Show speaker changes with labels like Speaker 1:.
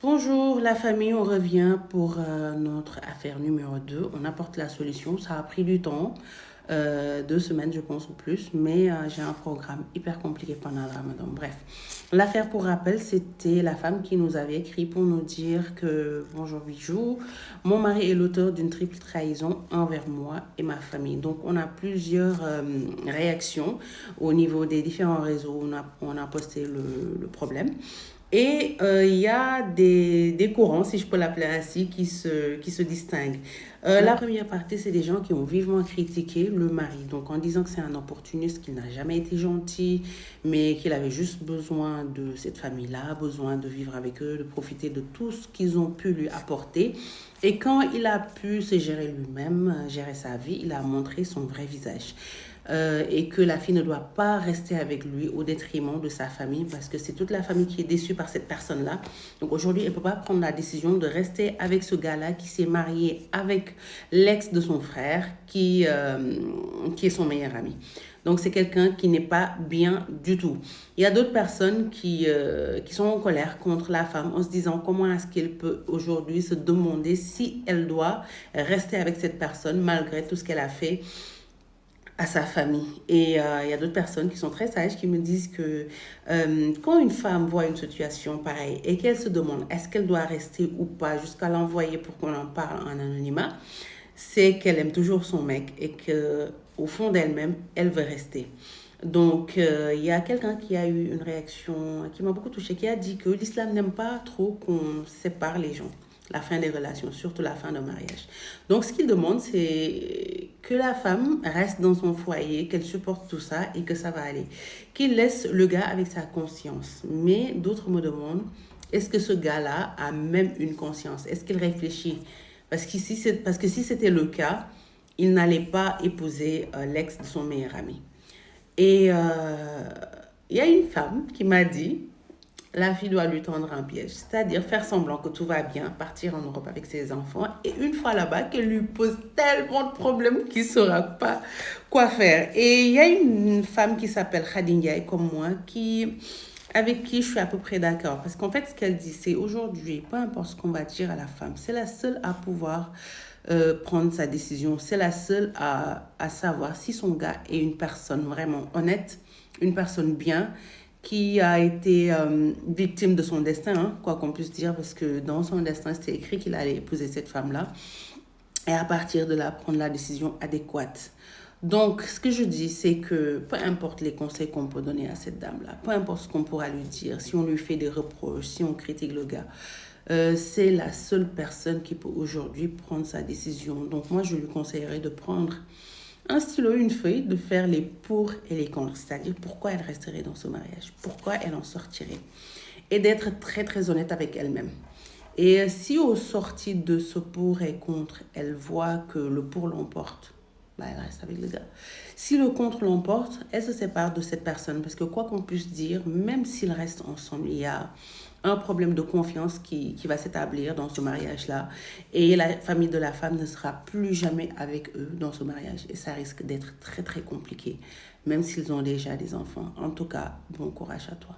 Speaker 1: Bonjour la famille, on revient pour notre affaire numéro 2. On apporte la solution. Ça a pris du temps, 2 semaines je pense ou plus, mais j'ai un programme hyper compliqué pendant le ramadan. Bref, l'affaire pour rappel, c'était la femme qui nous avait écrit pour nous dire que bonjour bijou, mon mari est l'auteur d'une triple trahison envers moi et ma famille. Donc on a plusieurs réactions au niveau des différents réseaux. On a posté le problème. Et il y a des courants, si je peux l'appeler ainsi, qui se distinguent. La première partie, c'est des gens qui ont vivement critiqué le mari. Donc en disant que c'est un opportuniste, qu'il n'a jamais été gentil, mais qu'il avait juste besoin de cette famille-là, besoin de vivre avec eux, de profiter de tout ce qu'ils ont pu lui apporter. Et quand il a pu se gérer lui-même, gérer sa vie, il a montré son vrai visage. Et que la fille ne doit pas rester avec lui au détriment de sa famille parce que c'est toute la famille qui est déçue par cette personne-là. Donc aujourd'hui, elle ne peut pas prendre la décision de rester avec ce gars-là qui s'est marié avec l'ex de son frère qui est son meilleur ami. Donc c'est quelqu'un qui n'est pas bien du tout. Il y a d'autres personnes qui sont en colère contre la femme en se disant comment est-ce qu'elle peut aujourd'hui se demander si elle doit rester avec cette personne malgré tout ce qu'elle a fait à sa famille. Et il y a d'autres personnes qui sont très sages qui me disent que quand une femme voit une situation pareille et qu'elle se demande est-ce qu'elle doit rester ou pas jusqu'à l'envoyer pour qu'on en parle en anonymat, c'est qu'elle aime toujours son mec et que au fond d'elle-même, elle veut rester. Donc, il y a quelqu'un qui a eu une réaction qui m'a beaucoup touchée, qui a dit que l'islam n'aime pas trop qu'on sépare les gens, la fin des relations, surtout la fin d'un mariage. Donc, ce qu'il demande, c'est que la femme reste dans son foyer, qu'elle supporte tout ça et que ça va aller. Qu'il laisse le gars avec sa conscience. Mais d'autres me demandent, est-ce que ce gars-là a même une conscience? Est-ce qu'il réfléchit? Parce que si c'était le cas, il n'allait pas épouser l'ex de son meilleur ami. Et il y a une femme qui m'a dit, la fille doit lui tendre un piège, c'est-à-dire faire semblant que tout va bien, partir en Europe avec ses enfants, et une fois là-bas, qu'elle lui pose tellement de problèmes qu'il ne saura pas quoi faire. Et il y a une femme qui s'appelle Khadija, comme moi, avec qui je suis à peu près d'accord. Parce qu'en fait, ce qu'elle dit, c'est aujourd'hui, peu importe ce qu'on va dire à la femme, c'est la seule à pouvoir prendre sa décision. C'est la seule à savoir si son gars est une personne vraiment honnête, une personne bien, qui a été victime de son destin, hein, quoi qu'on puisse dire, parce que dans son destin, c'était écrit qu'il allait épouser cette femme-là. Et à partir de là, prendre la décision adéquate. Donc, ce que je dis, c'est que peu importe les conseils qu'on peut donner à cette dame-là, peu importe ce qu'on pourra lui dire, si on lui fait des reproches, si on critique le gars, c'est la seule personne qui peut aujourd'hui prendre sa décision. Donc, moi, je lui conseillerais de prendre un stylo, une feuille, de faire les pour et les contre, c'est-à-dire pourquoi elle resterait dans ce mariage, pourquoi elle en sortirait, et d'être très, très honnête avec elle-même. Et si au sorti de ce pour et contre, elle voit que le pour l'emporte, bah, elle reste avec le gars. Si le contre l'emporte, elle se sépare de cette personne. Parce que quoi qu'on puisse dire, même s'ils restent ensemble, il y a un problème de confiance qui va s'établir dans ce mariage-là. Et la famille de la femme ne sera plus jamais avec eux dans ce mariage. Et ça risque d'être très, très compliqué, même s'ils ont déjà des enfants. En tout cas, bon courage à toi.